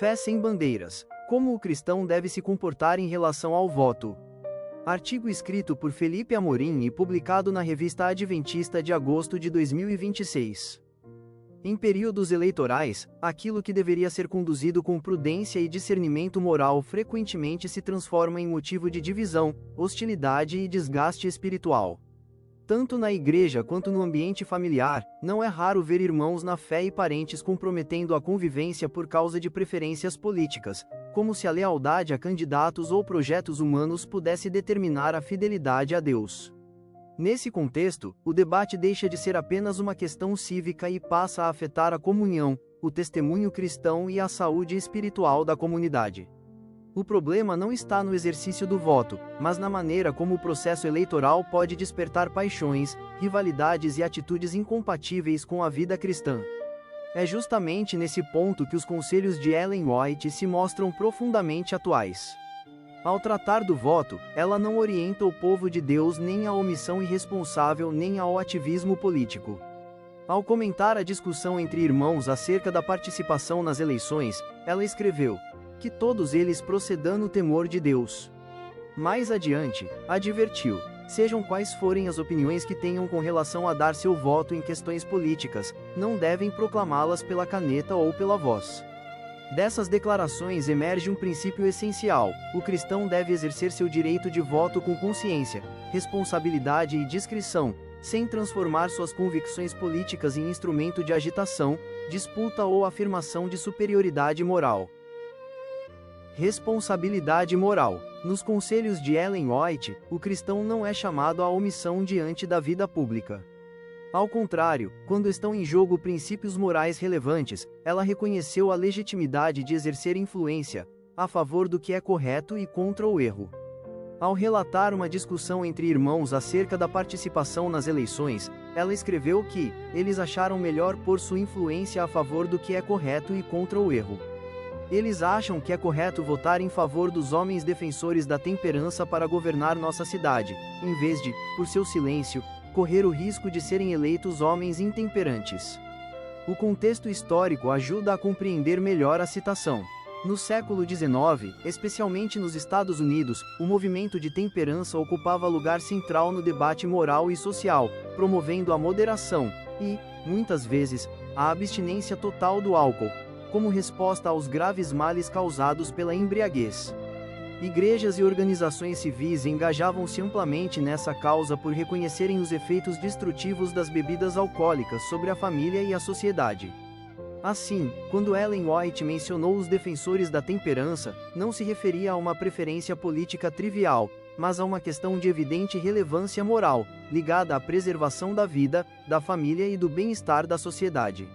Fé sem bandeiras. Como o cristão deve se comportar em relação ao voto? Artigo escrito por Felipe Amorim e publicado na Revista Adventista de agosto de 2026. Em períodos eleitorais, aquilo que deveria ser conduzido com prudência e discernimento moral frequentemente se transforma em motivo de divisão, hostilidade e desgaste espiritual. Tanto na igreja quanto no ambiente familiar, não é raro ver irmãos na fé e parentes comprometendo a convivência por causa de preferências políticas, como se a lealdade a candidatos ou projetos humanos pudesse determinar a fidelidade a Deus. Nesse contexto, o debate deixa de ser apenas uma questão cívica e passa a afetar a comunhão, o testemunho cristão e a saúde espiritual da comunidade. O problema não está no exercício do voto, mas na maneira como o processo eleitoral pode despertar paixões, rivalidades e atitudes incompatíveis com a vida cristã. É justamente nesse ponto que os conselhos de Ellen White se mostram profundamente atuais. Ao tratar do voto, ela não orienta o povo de Deus nem à omissão irresponsável nem ao ativismo político. Ao comentar a discussão entre irmãos acerca da participação nas eleições, ela escreveu: que todos eles procedam no temor de Deus. Mais adiante, advertiu: sejam quais forem as opiniões que tenham com relação a dar seu voto em questões políticas, não devem proclamá-las pela caneta ou pela voz. Dessas declarações emerge um princípio essencial: o cristão deve exercer seu direito de voto com consciência, responsabilidade e discrição, sem transformar suas convicções políticas em instrumento de agitação, disputa ou afirmação de superioridade moral. Responsabilidade moral. Nos conselhos de Ellen White, o cristão não é chamado à omissão diante da vida pública. Ao contrário, quando estão em jogo princípios morais relevantes, ela reconheceu a legitimidade de exercer influência, a favor do que é correto e contra o erro. Ao relatar uma discussão entre irmãos acerca da participação nas eleições, ela escreveu que eles acharam melhor pôr sua influência a favor do que é correto e contra o erro. Eles acham que é correto votar em favor dos homens defensores da temperança para governar nossa cidade, em vez de, por seu silêncio, correr o risco de serem eleitos homens intemperantes. O contexto histórico ajuda a compreender melhor a citação. No século XIX, especialmente nos Estados Unidos, o movimento de temperança ocupava lugar central no debate moral e social, promovendo a moderação e, muitas vezes, a abstinência total do álcool, como resposta aos graves males causados pela embriaguez. Igrejas e organizações civis engajavam-se amplamente nessa causa por reconhecerem os efeitos destrutivos das bebidas alcoólicas sobre a família e a sociedade. Assim, quando Ellen White mencionou os defensores da temperança, não se referia a uma preferência política trivial, mas a uma questão de evidente relevância moral, ligada à preservação da vida, da família e do bem-estar da sociedade.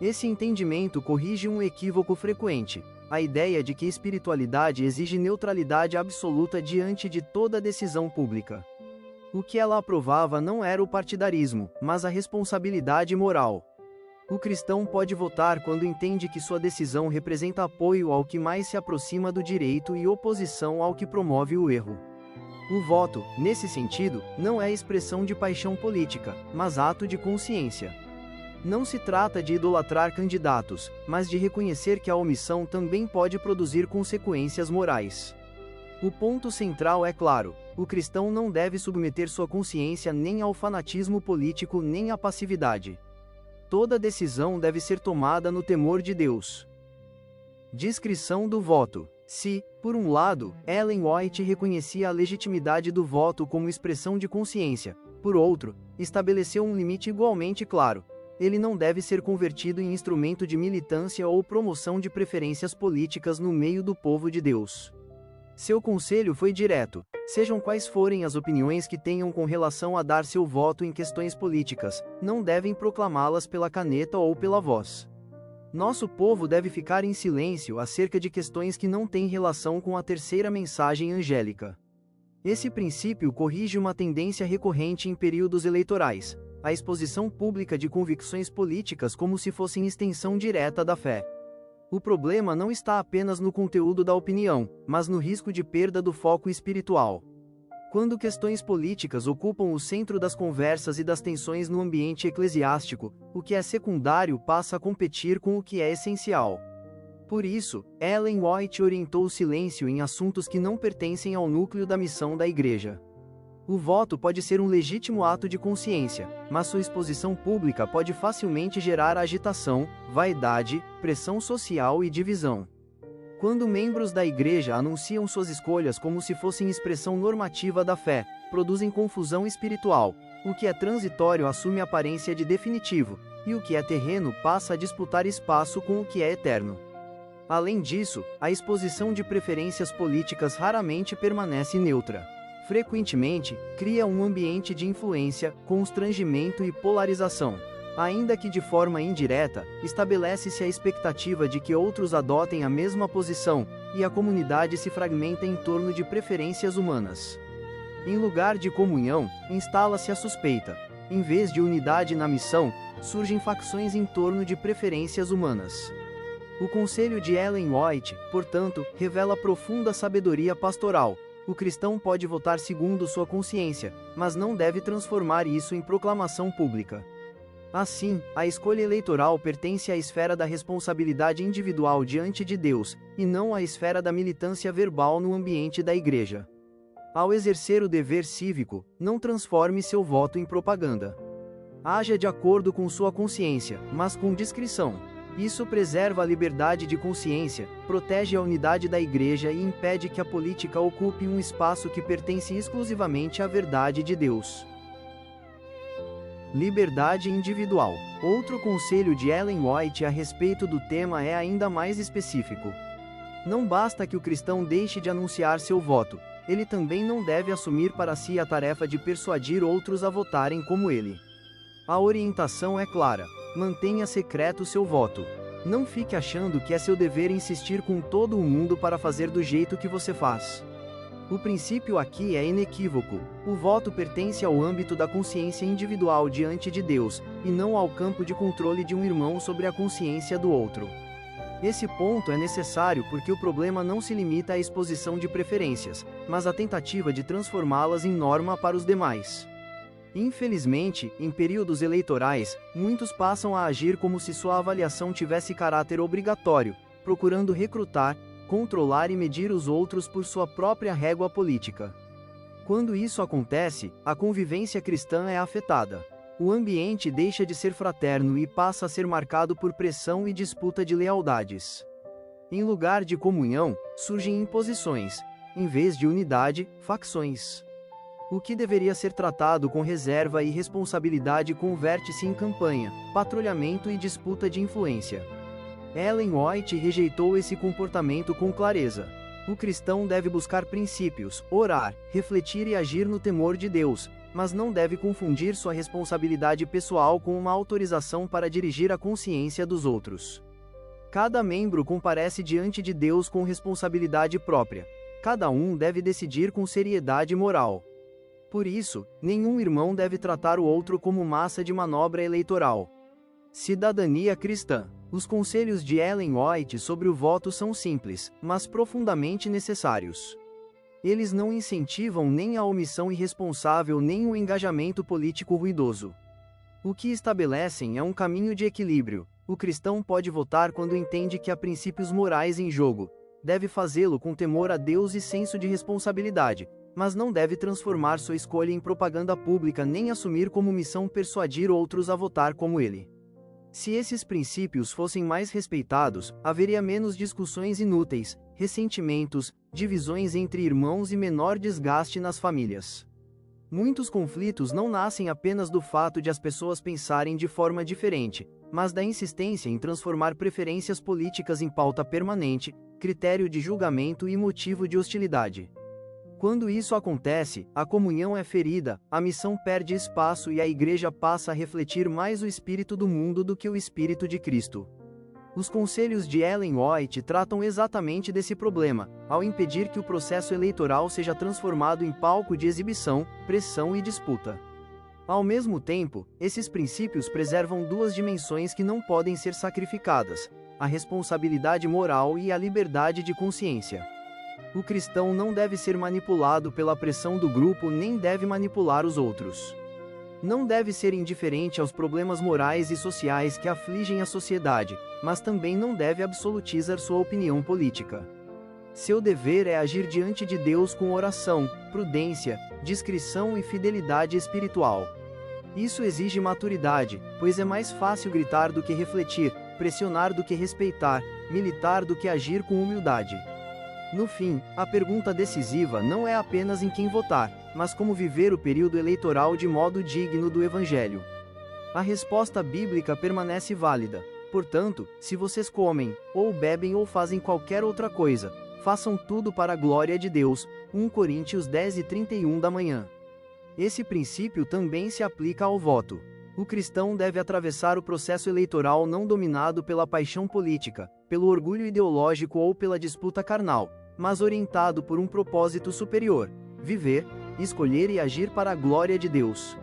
Esse entendimento corrige um equívoco frequente: a ideia de que espiritualidade exige neutralidade absoluta diante de toda decisão pública. O que ela aprovava não era o partidarismo, mas a responsabilidade moral. O cristão pode votar quando entende que sua decisão representa apoio ao que mais se aproxima do direito e oposição ao que promove o erro. O voto, nesse sentido, não é expressão de paixão política, mas ato de consciência. Não se trata de idolatrar candidatos, mas de reconhecer que a omissão também pode produzir consequências morais. O ponto central é claro: o cristão não deve submeter sua consciência nem ao fanatismo político nem à passividade. Toda decisão deve ser tomada no temor de Deus. Discrição do voto. Se, por um lado, Ellen White reconhecia a legitimidade do voto como expressão de consciência, por outro, estabeleceu um limite igualmente claro: ele não deve ser convertido em instrumento de militância ou promoção de preferências políticas no meio do povo de Deus. Seu conselho foi direto: sejam quais forem as opiniões que tenham com relação a dar seu voto em questões políticas, não devem proclamá-las pela caneta ou pela voz. Nosso povo deve ficar em silêncio acerca de questões que não têm relação com a terceira mensagem angélica. Esse princípio corrige uma tendência recorrente em períodos eleitorais: a exposição pública de convicções políticas como se fossem extensão direta da fé. O problema não está apenas no conteúdo da opinião, mas no risco de perda do foco espiritual. Quando questões políticas ocupam o centro das conversas e das tensões no ambiente eclesiástico, o que é secundário passa a competir com o que é essencial. Por isso, Ellen White orientou o silêncio em assuntos que não pertencem ao núcleo da missão da Igreja. O voto pode ser um legítimo ato de consciência, mas sua exposição pública pode facilmente gerar agitação, vaidade, pressão social e divisão. Quando membros da Igreja anunciam suas escolhas como se fossem expressão normativa da fé, produzem confusão espiritual. O que é transitório assume aparência de definitivo, e o que é terreno passa a disputar espaço com o que é eterno. Além disso, a exposição de preferências políticas raramente permanece neutra. Frequentemente, cria um ambiente de influência, constrangimento e polarização. Ainda que de forma indireta, estabelece-se a expectativa de que outros adotem a mesma posição, e a comunidade se fragmenta em torno de preferências humanas. Em lugar de comunhão, instala-se a suspeita. Em vez de unidade na missão, surgem facções em torno de preferências humanas. O conselho de Ellen White, portanto, revela profunda sabedoria pastoral. O cristão pode votar segundo sua consciência, mas não deve transformar isso em proclamação pública. Assim, a escolha eleitoral pertence à esfera da responsabilidade individual diante de Deus, e não à esfera da militância verbal no ambiente da Igreja. Ao exercer o dever cívico, não transforme seu voto em propaganda. Haja de acordo com sua consciência, mas com discrição. Isso preserva a liberdade de consciência, protege a unidade da Igreja e impede que a política ocupe um espaço que pertence exclusivamente à verdade de Deus. Liberdade individual. Outro conselho de Ellen White a respeito do tema é ainda mais específico. Não basta que o cristão deixe de anunciar seu voto, ele também não deve assumir para si a tarefa de persuadir outros a votarem como ele. A orientação é clara: mantenha secreto seu voto. Não fique achando que é seu dever insistir com todo o mundo para fazer do jeito que você faz. O princípio aqui é inequívoco: o voto pertence ao âmbito da consciência individual diante de Deus, e não ao campo de controle de um irmão sobre a consciência do outro. Esse ponto é necessário porque o problema não se limita à exposição de preferências, mas à tentativa de transformá-las em norma para os demais. Infelizmente, em períodos eleitorais, muitos passam a agir como se sua avaliação tivesse caráter obrigatório, procurando recrutar, controlar e medir os outros por sua própria régua política. Quando isso acontece, a convivência cristã é afetada. O ambiente deixa de ser fraterno e passa a ser marcado por pressão e disputa de lealdades. Em lugar de comunhão, surgem imposições. Em vez de unidade, facções. O que deveria ser tratado com reserva e responsabilidade converte-se em campanha, patrulhamento e disputa de influência. Ellen White rejeitou esse comportamento com clareza. O cristão deve buscar princípios, orar, refletir e agir no temor de Deus, mas não deve confundir sua responsabilidade pessoal com uma autorização para dirigir a consciência dos outros. Cada membro comparece diante de Deus com responsabilidade própria. Cada um deve decidir com seriedade moral. Por isso, nenhum irmão deve tratar o outro como massa de manobra eleitoral. Cidadania cristã. Os conselhos de Ellen White sobre o voto são simples, mas profundamente necessários. Eles não incentivam nem a omissão irresponsável nem o engajamento político ruidoso. O que estabelecem é um caminho de equilíbrio. O cristão pode votar quando entende que há princípios morais em jogo. Deve fazê-lo com temor a Deus e senso de responsabilidade, mas não deve transformar sua escolha em propaganda pública nem assumir como missão persuadir outros a votar como ele. Se esses princípios fossem mais respeitados, haveria menos discussões inúteis, ressentimentos, divisões entre irmãos e menor desgaste nas famílias. Muitos conflitos não nascem apenas do fato de as pessoas pensarem de forma diferente, mas da insistência em transformar preferências políticas em pauta permanente, critério de julgamento e motivo de hostilidade. Quando isso acontece, a comunhão é ferida, a missão perde espaço e a Igreja passa a refletir mais o espírito do mundo do que o espírito de Cristo. Os conselhos de Ellen White tratam exatamente desse problema, ao impedir que o processo eleitoral seja transformado em palco de exibição, pressão e disputa. Ao mesmo tempo, esses princípios preservam duas dimensões que não podem ser sacrificadas: a responsabilidade moral e a liberdade de consciência. O cristão não deve ser manipulado pela pressão do grupo nem deve manipular os outros. Não deve ser indiferente aos problemas morais e sociais que afligem a sociedade, mas também não deve absolutizar sua opinião política. Seu dever é agir diante de Deus com oração, prudência, discrição e fidelidade espiritual. Isso exige maturidade, pois é mais fácil gritar do que refletir, pressionar do que respeitar, militar do que agir com humildade. No fim, a pergunta decisiva não é apenas em quem votar, mas como viver o período eleitoral de modo digno do Evangelho. A resposta bíblica permanece válida. Portanto, se vocês comem, ou bebem ou fazem qualquer outra coisa, façam tudo para a glória de Deus. 1 Coríntios 10:31 da manhã. Esse princípio também se aplica ao voto. O cristão deve atravessar o processo eleitoral não dominado pela paixão política, pelo orgulho ideológico ou pela disputa carnal, mas orientado por um propósito superior: viver, escolher e agir para a glória de Deus.